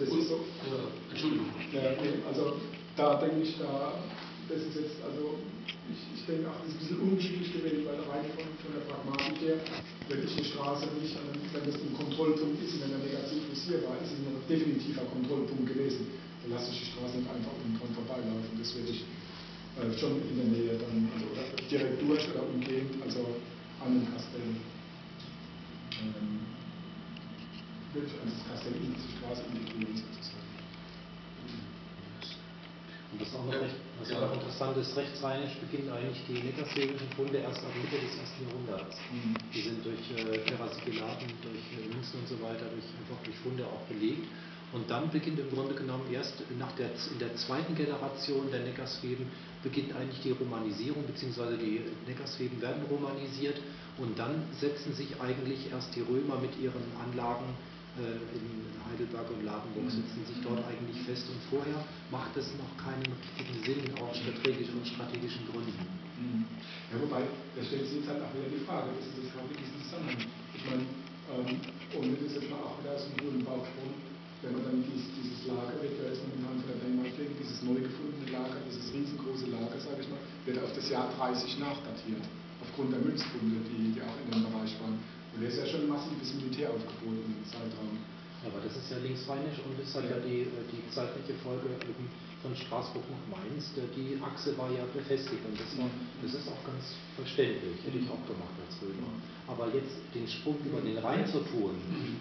das ist so. Ja, Entschuldigung. Ja, nee, also da denke ich, das ist jetzt, also ich denke auch, das ist ein bisschen unglücklich gewählt, weil rein von der Pragmatik her, wenn ich eine Straße nicht, wenn das ein Kontrollpunkt ist und wenn er negativ dosierbar ist, ist es ein definitiver Kontrollpunkt gewesen. Dann lasse ich die Straße nicht einfach unten dran vorbeilaufen. Das werde ich schon in der Nähe dann, also oder direkt durch oder umgehend, also an den Kastell. Würde ich als Kastell in diese Straße integrieren sozusagen. Und was auch noch noch interessant ist, rechtsrheinisch beginnen eigentlich die neckarsächsischen Funde erst ab Mitte des 1. Jahrhunderts. Die sind durch Terrassigilaten, durch Münzen und so weiter, durch Funde auch belegt. Und dann beginnt im Grunde genommen erst in der zweiten Generation der Neckarszweben beginnt eigentlich die Romanisierung, beziehungsweise die Neckarszweben werden romanisiert und dann setzen sich eigentlich erst die Römer mit ihren Anlagen in Heidelberg und Ladenburg setzen sich dort eigentlich fest und vorher macht es noch keinen richtigen Sinn aus strategischen Gründen. Ja, wobei, da stellt sich jetzt halt auch wieder die Frage, das ist das gerade in diesem Zusammenhang. Ich meine, und das ist jetzt mal auch wieder aus dem hohen Bauchsprung, wenn man dann dieses Lager wird, ja jetzt momentan von der Denkmalpflege, dieses neu gefundene Lager, dieses riesengroße Lager, sage ich mal, wird auf das Jahr 30 nachdatiert, aufgrund der Münzfunde, die auch in dem Bereich waren. Und da ist ja schon ein massives Militäraufgebot in dem Zeitraum. Aber das ist ja linksrheinisch und das hat ja die zeitliche Folge eben von Straßburg nach Mainz. Die Achse war ja befestigt und das ist auch ganz verständlich, hätte ich auch gemacht als Römer. Aber jetzt den Sprung über den Rhein zu tun,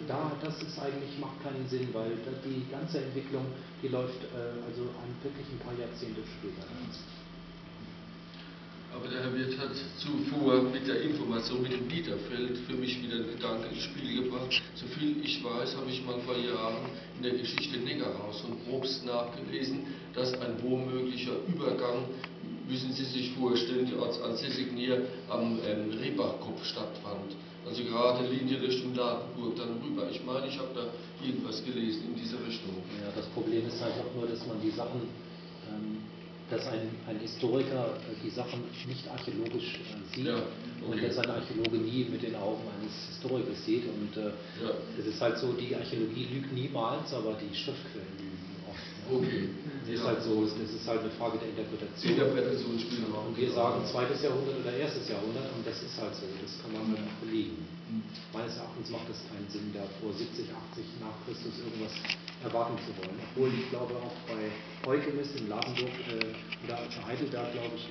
das ist eigentlich, macht keinen Sinn, weil die ganze Entwicklung, die läuft also wirklich ein paar Jahrzehnte später. Aber der Herr Wirth hat zuvor mit der Information mit dem Biederfeld für mich wieder einen Gedanken ins Spiel gebracht. Soviel ich weiß, habe ich mal vor Jahren in der Geschichte Neckarhaus und Probst nachgelesen, dass ein womöglicher Übergang, müssen Sie sich vorstellen, die Ortsansässigen hier am Rehbachkopf stattfand. Also gerade Linie Richtung Ladenburg dann rüber. Ich meine, ich habe da irgendwas gelesen in diese Richtung. Ja, das Problem ist halt auch nur, dass man die Sachen dass ein Historiker die Sachen nicht archäologisch sieht und dass ein Archäologe nie mit den Augen eines Historikers sieht. Und es ist halt so, die Archäologie lügt niemals, aber die Schriftquellen lügen oft. Okay. Das ist halt so, das ist halt eine Frage der Interpretation. Interpretationsspielraum. Und wir sagen 2. Jahrhundert oder 1. Jahrhundert und das ist halt so, das kann man halt auch belegen. Meines Erachtens macht es keinen Sinn, da vor 70, 80 nach Christus irgendwas erwarten zu wollen. Obwohl ich glaube auch bei Heukemis in Ladenburg oder Heidelberg, glaube ich,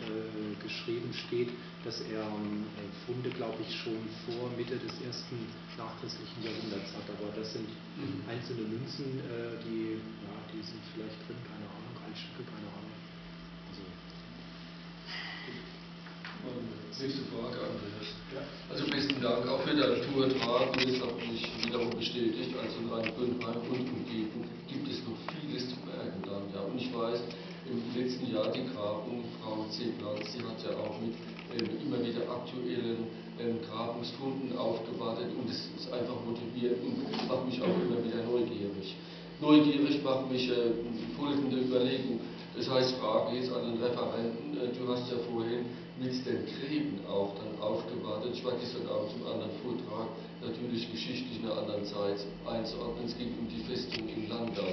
geschrieben steht, dass er Funde, glaube ich, schon vor Mitte des 1. nachchristlichen Jahrhunderts hat. Aber das sind einzelne Münzen, die sind vielleicht drin, keine Ahnung, Altstücke, keine Ahnung. Nächste Frage, Andreas. Also besten Dank auch für deinen Vortrag und das hat mich wiederum bestätigt, also in Rhein-Grünheim und Umgebung gibt es noch vieles zu bergen dann. Ja. Und ich weiß, im letzten Jahr die Grabung, Frau Zeblanz, sie hat ja auch mit immer wieder aktuellen Grabungsfunden aufgewartet und es ist einfach motiviert und macht mich auch immer wieder neugierig. Neugierig macht mich folgende Überlegung. Das heißt, Frage jetzt an den Referenten, du hast ja vorhin mit den Gräben auch dann aufgewartet. Ich war gestern Abend zum anderen Vortrag, natürlich geschichtlich in einer anderen Zeit einzuordnen. Es ging um die Festung in Landau.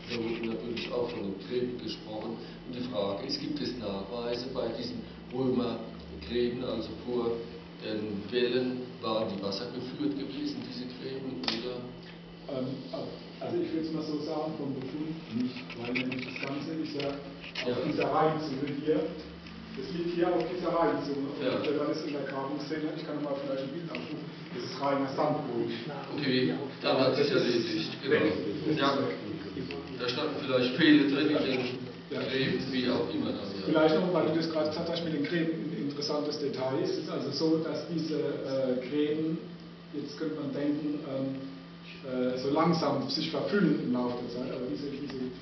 Da wurde natürlich auch von den Gräben gesprochen. Und die Frage ist, gibt es Nachweise bei diesen Römergräben, also vor den Wällen, waren die wassergeführt gewesen, diese Gräben, oder? Also ich würde es mal so sagen, vom Befund nicht, weil nämlich das Ganze ist ja auf dieser Rheinzunge hier. Das liegt hier auf dieser Rheinzunge. Und wenn man das in der Grabungsszene, ich kann mal vielleicht ein Bild aufrufen, das ist reiner Sandboden. Okay, dann hat sich erledigt. Genau. Ja, da standen vielleicht Pfähle drin in den Gräben, wie auch immer dann. Ja. Vielleicht noch, weil du das gerade gesagt hast mit den Gräben, ein interessantes Detail. Es ist also so, dass diese Gräben, jetzt könnte man denken, so langsam sich verfüllen im Laufe der Zeit, aber diese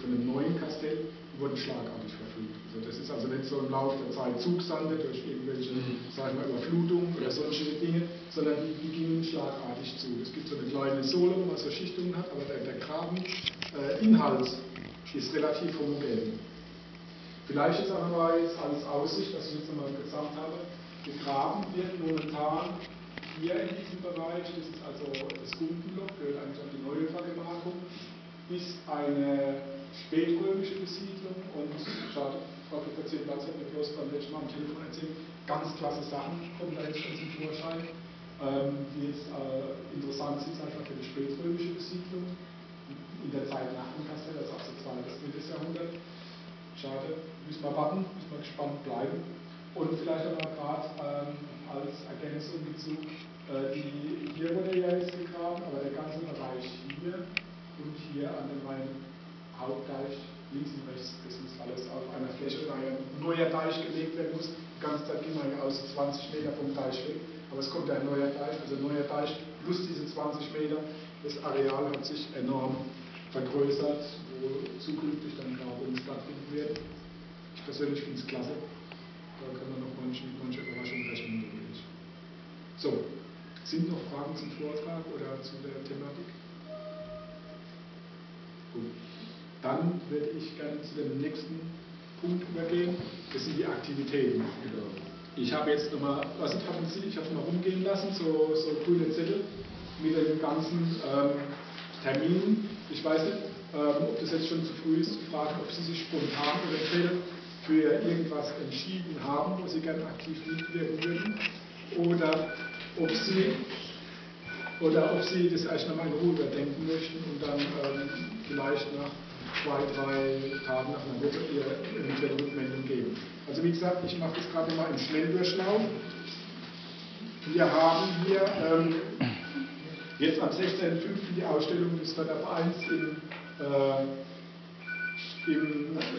von dem neuen Kastell wurden schlagartig verfüllt. Also das ist also nicht so im Laufe der Zeit Zugsandet durch irgendwelche, sagen wir, Überflutungen oder solche Dinge, sondern die gingen schlagartig zu. Es gibt so eine kleine Sohle, wo man so Schichtungen hat, aber der Grabeninhalt ist relativ homogen. Vielleicht jetzt aber mal jetzt als Aussicht, dass ich jetzt nochmal gesagt habe, gegraben wird momentan hier in diesem Bereich, das ist also das Gumpenloch, gehört eigentlich an die neue Vergemarkung. ist eine spätrömische Besiedlung und schade, Frau Platz hat mir bloß beim letzten Mal am Telefon erzählt, ganz klasse Sachen kommen da jetzt schon zum Vorschein, die jetzt interessant sind, einfach für die spätrömische Besiedlung in der Zeit nach dem Kastell, also ab so 2. bis 3. Jahrhundert. Schade, müssen wir warten, müssen wir gespannt bleiben. Und vielleicht auch mal gerade als Ergänzung dazu, hier wurde ja jetzt gegraben, aber der ganze Bereich hier und hier an dem Rhein-Hauptdeich, links und rechts, das muss alles auf einer Fläche, da ja ein neuer Deich gelegt werden muss. Die ganze Zeit ging man ja aus 20 Meter vom Deich weg, aber es kommt ja ein neuer Deich, also ein neuer Deich plus diese 20 Meter. Das Areal hat sich enorm vergrößert, wo zukünftig dann Grabungen stattfinden werden. Ich persönlich finde es klasse. Da kann man noch manche Überraschungen rechnen, denke ich. So, sind noch Fragen zum Vortrag oder zu der Thematik? Gut. Dann würde ich gerne zu dem nächsten Punkt übergehen. Das sind die Aktivitäten. Ich habe jetzt nochmal, was haben Sie? Ich habe es mal rumgehen lassen, so grüne Zettel mit den ganzen Terminen. Ich weiß nicht, ob das jetzt schon zu früh ist, zu fragen, ob Sie sich spontan eventuell für irgendwas entschieden haben, wo Sie gerne aktiv mitwirken würden, oder ob Sie das erst nochmal in Ruhe überdenken möchten und dann vielleicht nach 2, 3 Tagen, nach einer Woche Ihre eventuelle Rückmeldung geben. Also wie gesagt, ich mache das gerade mal im Schnelldurchlauf. Wir haben hier jetzt am 16.05. die Ausstellung des Fördervereins im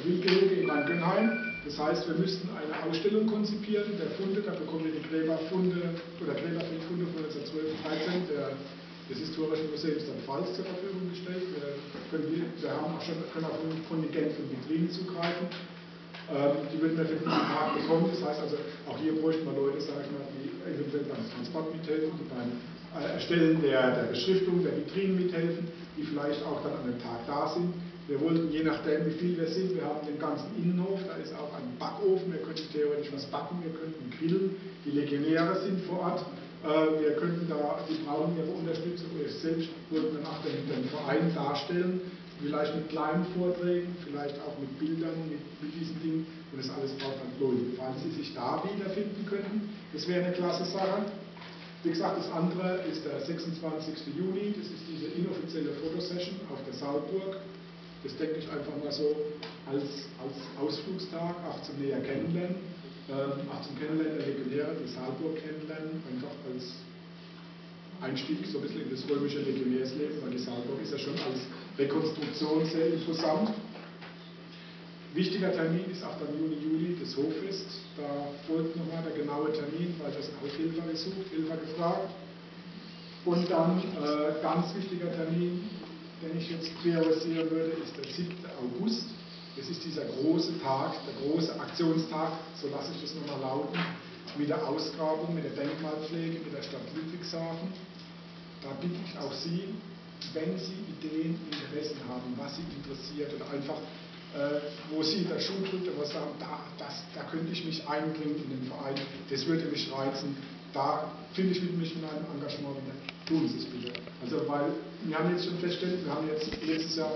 Wildgehege in Main-Gönnheim. Das heißt, wir müssten eine Ausstellung konzipieren, der Funde, da bekommen wir die Gräberfunde oder Gräberfeldfunde von 1912-13 des Historischen Museums der Pfalz zur Verfügung gestellt. Wir haben auch schon können auf ein Kontingent von Vitrinen zugreifen. Die würden wir für diesen Tag bekommen. Das heißt also, auch hier bräuchten wir Leute, sage ich mal, die eventuell beim Transport mithelfen, die beim Erstellen der Beschriftung, der Vitrinen mithelfen, die vielleicht auch dann an dem Tag da sind. Wir wollten, je nachdem wie viel wir sind, wir haben den ganzen Innenhof, da ist auch ein Backofen, wir könnten theoretisch was backen, wir könnten grillen, die Legionäre sind vor Ort, wir könnten da, die brauchen ihre Unterstützung, wir selbst wollten dann auch den Verein darstellen, vielleicht mit kleinen Vorträgen, vielleicht auch mit Bildern, mit diesen Dingen, und das alles braucht dann Leute. Falls Sie sich da wiederfinden könnten, das wäre eine klasse Sache. Wie gesagt, das andere ist der 26. Juni, das ist diese inoffizielle Fotosession auf der Saalburg. Das denke ich einfach mal so als Ausflugstag, auch zum näher kennenlernen, auch zum Kennenlernen der Legionäre, die Saalburg kennenlernen, einfach als Einstieg so ein bisschen in das römische Legionärsleben, weil die Saalburg ist ja schon als Rekonstruktion sehr imposant. Wichtiger Termin ist 8. Juni, Juli, das Hoffest. Da folgt nochmal der genaue Termin, weil das auch Hilfe gesucht, Hilfe gefragt. Und dann ganz wichtiger Termin, den ich jetzt priorisieren würde, ist der 7. August. Das ist dieser große Tag, der große Aktionstag, so lasse ich das nochmal lauten, mit der Ausgrabung, mit der Denkmalpflege, mit der Stadt Ludwigshafen. Da bitte ich auch Sie, wenn Sie Ideen, Interessen haben, was Sie interessiert oder einfach, wo Sie der Schuh drückt und was sagen, da könnte ich mich einbringen in den Verein, das würde mich reizen, da finde ich mich in einem Engagement wieder. Tun Sie es bitte. Also, weil wir haben jetzt schon festgestellt, wir haben jetzt letztes Jahr